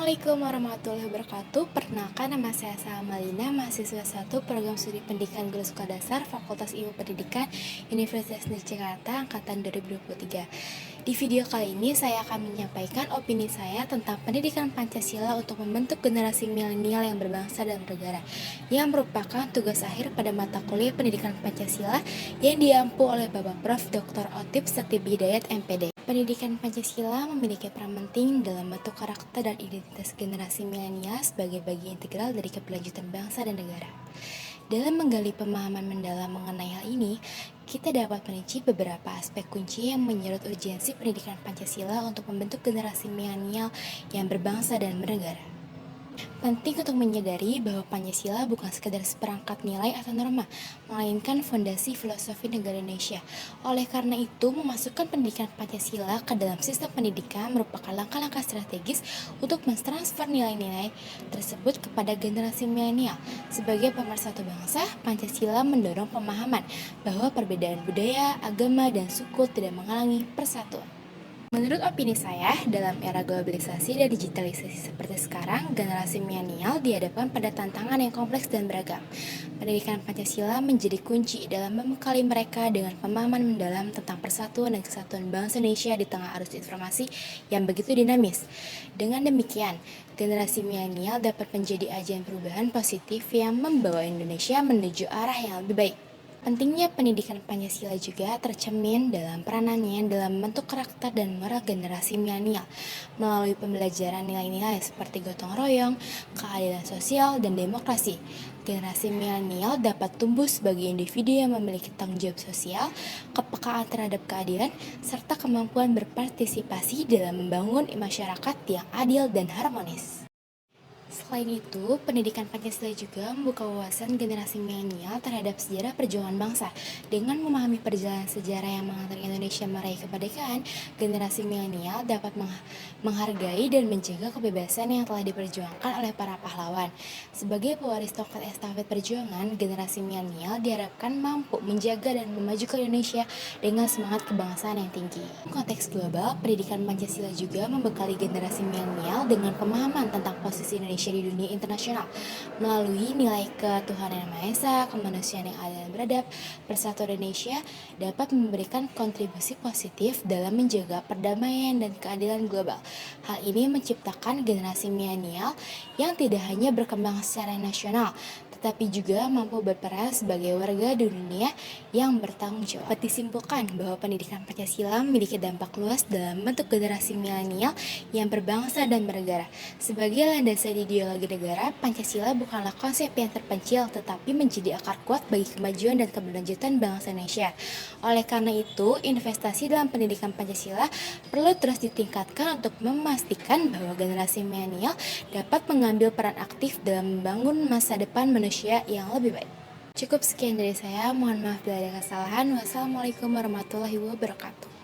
Assalamualaikum warahmatullahi wabarakatuh. Perkenalkan, nama saya Salmalina, mahasiswa 1 Program Studi Pendidikan Guru Sekolah Dasar Fakultas Ilmu Pendidikan Universitas Negeri Jakarta Angkatan 2023. Di video kali ini saya akan menyampaikan opini saya tentang pendidikan Pancasila untuk membentuk generasi milenial yang berbangsa dan bernegara, yang merupakan tugas akhir pada mata kuliah Pendidikan Pancasila yang diampu oleh Bapak Prof. Dr. Otip Setiab Hidayat MPD. Pendidikan Pancasila memiliki peran penting dalam bentuk karakter dan identitas generasi milenial sebagai bagian integral dari keberlanjutan bangsa dan negara. Dalam menggali pemahaman mendalam mengenai hal ini, kita dapat merinci beberapa aspek kunci yang menyerut urgensi pendidikan Pancasila untuk membentuk generasi milenial yang berbangsa dan bernegara. Penting untuk menyadari bahwa Pancasila bukan sekedar seperangkat nilai atau norma, melainkan fondasi filosofi negara Indonesia. Oleh karena itu, memasukkan pendidikan Pancasila ke dalam sistem pendidikan merupakan langkah-langkah strategis untuk mentransfer nilai-nilai tersebut kepada generasi milenial. Sebagai pemersatu bangsa, Pancasila mendorong pemahaman bahwa perbedaan budaya, agama, dan suku tidak menghalangi persatuan. Menurut opini saya, dalam era globalisasi dan digitalisasi seperti sekarang, generasi milenial dihadapkan pada tantangan yang kompleks dan beragam. Pendidikan Pancasila menjadi kunci dalam membekali mereka dengan pemahaman mendalam tentang persatuan dan kesatuan bangsa Indonesia di tengah arus informasi yang begitu dinamis. Dengan demikian, generasi milenial dapat menjadi agen perubahan positif yang membawa Indonesia menuju arah yang lebih baik. Pentingnya pendidikan Pancasila juga tercermin dalam peranannya dalam membentuk karakter dan moral generasi milenial melalui pembelajaran nilai-nilai seperti gotong royong, keadilan sosial, dan demokrasi. Generasi milenial dapat tumbuh sebagai individu yang memiliki tanggung jawab sosial, kepekaan terhadap keadilan, serta kemampuan berpartisipasi dalam membangun masyarakat yang adil dan harmonis. Selain itu, pendidikan Pancasila juga membuka wawasan generasi milenial terhadap sejarah perjuangan bangsa. Dengan memahami perjalanan sejarah yang mengantar Indonesia meraih kemerdekaan, generasi milenial dapat menghargai dan menjaga kebebasan yang telah diperjuangkan oleh para pahlawan. Sebagai pewaris tongkat estafet perjuangan, generasi milenial diharapkan mampu menjaga dan memajukan Indonesia dengan semangat kebangsaan yang tinggi. Dalam konteks global, pendidikan Pancasila juga membekali generasi milenial dengan pemahaman tentang posisi Indonesia di dunia internasional melalui nilai ketuhanan yang Maha Esa, kemanusiaan yang adil dan beradab. Persatuan Indonesia dapat memberikan kontribusi positif dalam menjaga perdamaian dan keadilan global. Hal ini menciptakan generasi milenial yang tidak hanya berkembang secara nasional, tetapi juga mampu berperan sebagai warga di dunia yang bertanggung jawab. Dapat disimpulkan bahwa pendidikan Pancasila memiliki dampak luas dalam bentuk generasi milenial yang berbangsa dan bernegara. Sebagai landasan ideologi negara, Pancasila bukanlah konsep yang terpencil, tetapi menjadi akar kuat bagi kemajuan dan keberlanjutan bangsa Indonesia. Oleh karena itu, investasi dalam pendidikan Pancasila perlu terus ditingkatkan untuk memastikan bahwa generasi milenial dapat mengambil peran aktif dalam membangun masa depan manusia yang lebih baik. Cukup sekian dari saya, mohon maaf bila ada kesalahan. Wassalamualaikum warahmatullahi wabarakatuh.